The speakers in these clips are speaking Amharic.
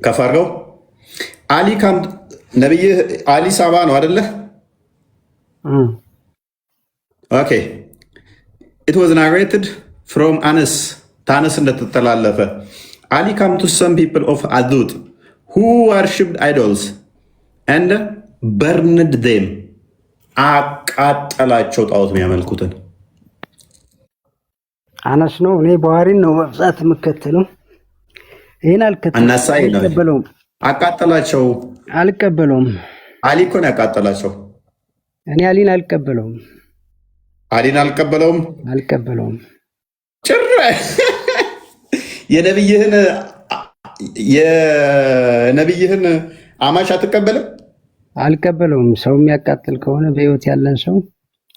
ከፋርገው አሊ ካም ነብይ አሊ ሳባ ነው አይደለ? ኦኬ it was narrated from Anas ታነስ እንደተተላለፈ አሊ come to some people of Adud who worshipped idols and burned them አቃጠላቸው ጣዖት የሚያመልኩትን አናስ ነው። እኔ ቡሃሪን ነው በብዛት የምከተለው። ይሄን አልቀበለውም። አቃጠላቸው አልቀበለውም። አሊ እኮ ነው ያቃጠላቸው። እኔ አሊን አልቀበለውም። አሊን አልቀበለውም። ጭራሽ የነብይህን አማሽ አትቀበልም? አልቀበለውም። ሰው የሚያቃጥል ከሆነ በህይወት ያለን ሰው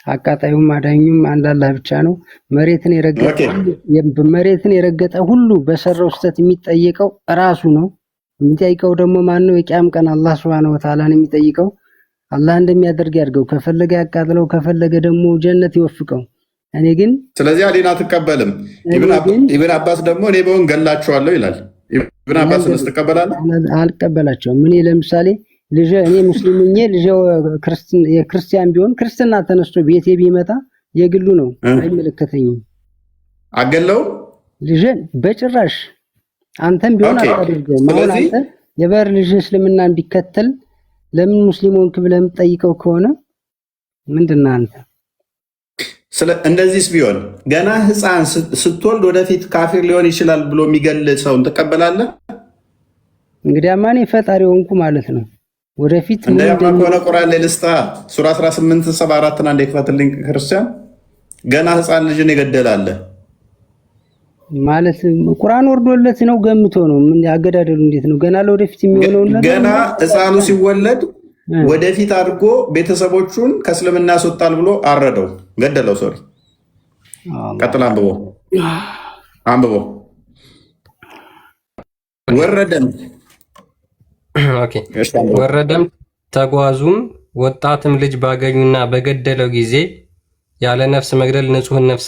አቃጣዩም አዳኙም አንድ አላህ ብቻ ነው። መሬትን የረገጠ ሁሉ በሰራው ስህተት የሚጠየቀው ራሱ ነው። የሚጠይቀው ደግሞ ማን ነው? የቂያም ቀን አላህ Subhanahu Wa Ta'ala ነው የሚጠይቀው። አላህ እንደሚያደርግ ያድርገው። ከፈለገ ያቃጥለው፣ ከፈለገ ደግሞ ጀነት ይወፍቀው። እኔ ግን ስለዚህ አሊን አትቀበልም። ኢብን አባስ ደግሞ እኔ በሆን ገላቸዋለሁ ይላል። ኢብን አባስ እንስተቀበላለህ? አልቀበላቸውም። እኔ ለምሳሌ ልጅ እኔ ሙስሊም ነኝ፣ ልጅ የክርስቲያን ቢሆን ክርስትና ተነስቶ ቤቴ ቢመጣ የግሉ ነው፣ አይመለከተኝም። አገለው ልጅ በጭራሽ አንተም ቢሆን አታደርገው። ማለት አንተ የበር ልጅ እስልምናን ቢከተል ለምን ሙስሊም ሆንክ ብለህ የምትጠይቀው ከሆነ ምንድነው አንተ? እንደዚህስ ቢሆን ገና ህፃን ስትወልድ ወደፊት ካፊር ሊሆን ይችላል ብሎ የሚገል ሰውን ትቀበላለህ? እንግዲህ አማኔ ፈጣሪ ሆንኩ ማለት ነው። ወደፊት እንደያማ ከሆነ ቁርአን ላይ ልስታ ሱራ 18:74 አንዴ ክፈትልኝ። ክርስቲያን ገና ህፃን ልጅን የገደላለ ማለት ቁርአን ወርዶለት ነው ገምቶ ነው። ምን ያገዳደሉ እንዴት ነው? ገና ለወደፊት የሚሆነው ነገር ገና ህፃኑ ሲወለድ ወደፊት አድርጎ ቤተሰቦቹን ከእስልምና ያስወጣል ብሎ አረደው፣ ገደለው። ሶሪ ቀጥል፣ አንብቦ ወረደም ተጓዙም ወጣትም ልጅ ባገኙና በገደለው ጊዜ ያለ ነፍስ መግደል ንጹህን ነፍስ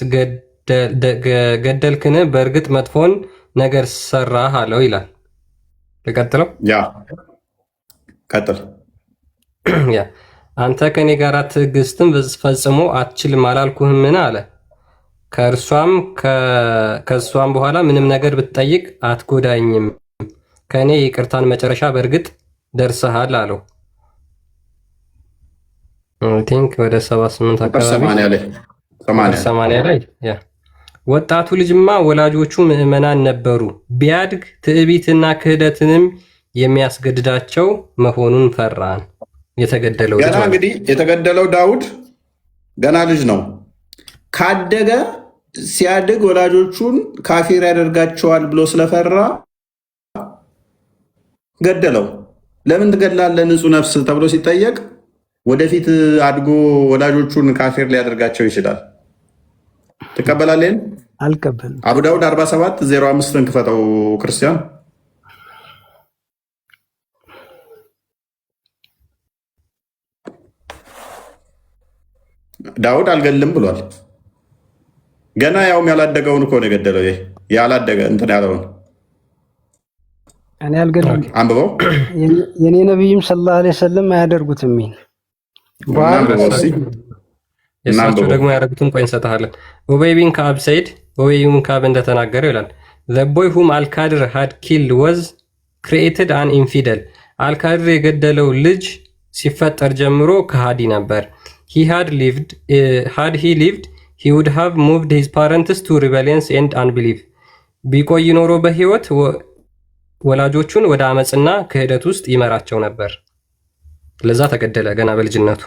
ገደልክን? በእርግጥ መጥፎን ነገር ሰራህ አለው ይላል። ተቀጥለው ቀጥል። አንተ ከኔ ጋር ትዕግስትን ፈጽሞ አትችልም አላልኩህምን? አለ። ከእሷም በኋላ ምንም ነገር ብትጠይቅ አትጎዳኝም፣ ከእኔ ይቅርታን መጨረሻ በእርግጥ ደርሰሃል አለው። ቲንክ ወደ 78 አካባቢ 80 ላይ ወጣቱ ልጅማ ወላጆቹ ምዕመናን ነበሩ። ቢያድግ ትዕቢትና ክህደትንም የሚያስገድዳቸው መሆኑን ፈራን። የተገደለው ገና እንግዲህ የተገደለው ዳውድ ገና ልጅ ነው። ካደገ ሲያድግ ወላጆቹን ካፊር ያደርጋቸዋል ብሎ ስለፈራ ገደለው። ለምን ትገድላለህ ንጹህ ነፍስ ተብሎ ሲጠየቅ ወደፊት አድጎ ወላጆቹን ካፊር ሊያደርጋቸው ይችላል። ትቀበላለህ? አልቀበልም። አቡ ዳውድ 47:05 ክፈተው ክርስቲያን። ዳውድ አልገልም ብሏል። ገና ያውም ያላደገውን እኮ ነው የገደለው። ይሄ ያላደገ እንትን ያለውን እኔ አልገልም። አንብበው። የኔ ነብይም ሰለላሁ ዐለይሂ ወሰለም አያደርጉትም። የእሳቸው ደግሞ ያደረጉትን ቆይ እንሰጥሃለን። ኡበይ ቢን ከዓብ ሰይድ ኡበይ ቢን ከዓብ እንደተናገረው ይላል the boy whom al-Qadir had killed was created an infidel። አልካድር የገደለው ልጅ ሲፈጠር ጀምሮ ከሃዲ ነበር። had he lived he would have moved his parents to rebellion and unbelief። ቢቆይ ኖሮ በህይወት ወላጆቹን ወደ አመጽና ክህደት ውስጥ ይመራቸው ነበር። ለዛ ተገደለ ገና በልጅነቱ።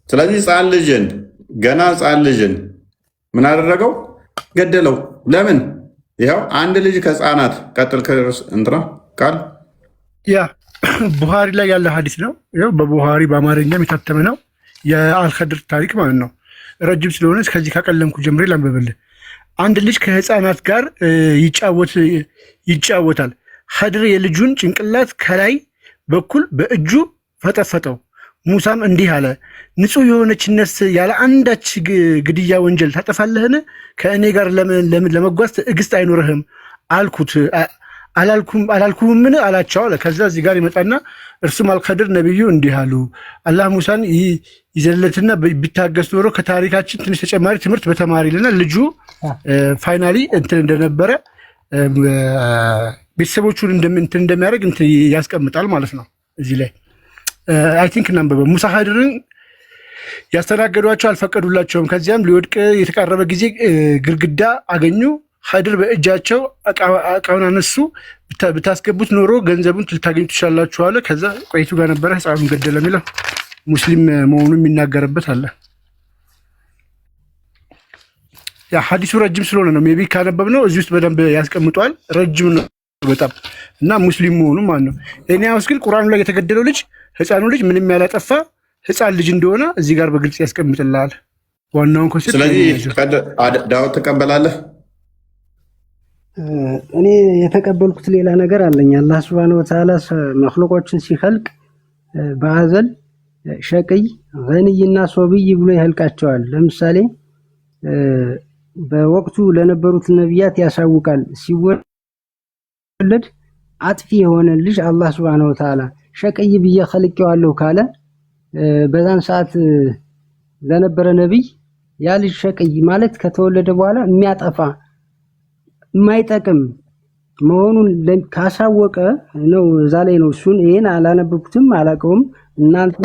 ስለዚህ ገና ህፃን ልጅን ምን አደረገው? ገደለው። ለምን? ይኸው አንድ ልጅ ከህፃናት ቀጥል እንትና ቃል ቡሃሪ ላይ ያለ ሀዲስ ነው። ይኸው በቡሃሪ በአማርኛም የታተመ ነው። የአልከድር ታሪክ ማለት ነው። ረጅም ስለሆነ ከዚህ ካቀለምኩ ጀምሬ ላንብብልህ። አንድ ልጅ ከህፃናት ጋር ይጫወታል። ኸድር የልጁን ጭንቅላት ከላይ በኩል በእጁ ፈጠፈጠው። ሙሳም እንዲህ አለ፣ ንጹህ የሆነች ነፍስ ያለ አንዳች ግድያ ወንጀል ታጠፋለህን? ከእኔ ጋር ለመጓዝ ትዕግስት አይኖርህም አልኩት አላልኩምን አላቸው አለ። ከዛ እዚህ ጋር ይመጣና እርሱም አልከድር ነቢዩ እንዲህ አሉ፣ አላህ ሙሳን ይዘለትና ቢታገስ ኖሮ ከታሪካችን ትንሽ ተጨማሪ ትምህርት በተማሪ ይልና ልጁ ፋይናሊ እንትን እንደነበረ ቤተሰቦቹን እንትን እንደሚያደርግ እንትን ያስቀምጣል ማለት ነው። እዚህ ላይ አይ ቲንክ እናንበበ ሙሳ ኸድርን ያስተናገዷቸው አልፈቀዱላቸውም። ከዚያም ሊወድቅ የተቃረበ ጊዜ ግድግዳ አገኙ። ኸድር በእጃቸው እቃውን አነሱ። ብታስገቡት ኖሮ ገንዘቡን ልታገኙ ትችላላችሁ አለ። ከዛ ቆይቱ ጋር ነበረ ህፃኑን ገደለ የሚለው ሙስሊም መሆኑ የሚናገርበት አለ። ያ ሐዲሱ ረጅም ስለሆነ ነው ሜቢ ካነበብ ነው እዚህ ውስጥ በደንብ ያስቀምጧል። ረጅም ነው በጣም እና ሙስሊም መሆኑ ማለት ነው። እኔ አውስ ግን ቁርአኑ ላይ የተገደለው ልጅ ህፃኑ ልጅ ምንም ያላጠፋ ህፃን ልጅ እንደሆነ እዚህ ጋር በግልጽ ያስቀምጥልሃል ዋናውን ኮንሴፕት። ስለዚህ ዳውት ትቀበላለህ? እኔ የተቀበልኩት ሌላ ነገር አለኝ። አላህ Subhanahu Wa Ta'ala መክሉቆችን ሲፈልቅ በአዘል ሸቅይ ገኒይና ሶብይ ብሎ ይልቃቸዋል። ለምሳሌ በወቅቱ ለነበሩት ነቢያት ያሳውቃል። ሲወለድ አጥፊ የሆነ ልጅ አላህ Subhanahu Wa Ta'ala ሸቅይ ብዬ ኸልቄዋለሁ ካለ በዛን ሰዓት ለነበረ ነብይ ያ ልጅ ሸቅይ ማለት ከተወለደ በኋላ የሚያጠፋ የማይጠቅም መሆኑን ካሳወቀ ነው። እዛ ላይ ነው እሱን ይሄን አላነበብኩትም አላቀውም። እናንተ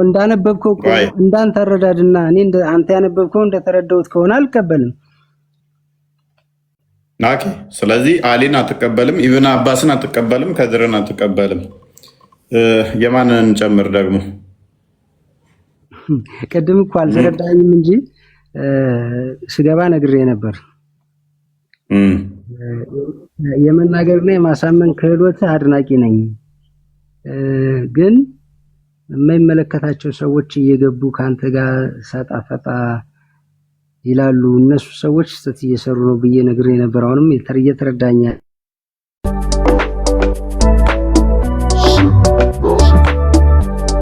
እንዳነበብከው እንዳንተ ተረዳድና እኔ አንተ ያነበብከው እንደተረዳሁት ከሆነ አልቀበልም። ኦኬ። ስለዚህ አሊን አትቀበልም፣ ኢብኑ አባስን አትቀበልም፣ ከድርን አትቀበልም። የማንን ጨምር ደግሞ? ቀደም እኮ አልተረዳኝም እንጂ ስገባ ነግሬ ነበር። የመናገርና የማሳመን ክህሎት አድናቂ ነኝ። ግን የማይመለከታቸው ሰዎች እየገቡ ካንተ ጋር ሰጣ ፈጣ ይላሉ። እነሱ ሰዎች ስተት እየሰሩ ነው ብዬ ነግሬ ነበር። አሁንም እየተረዳኛል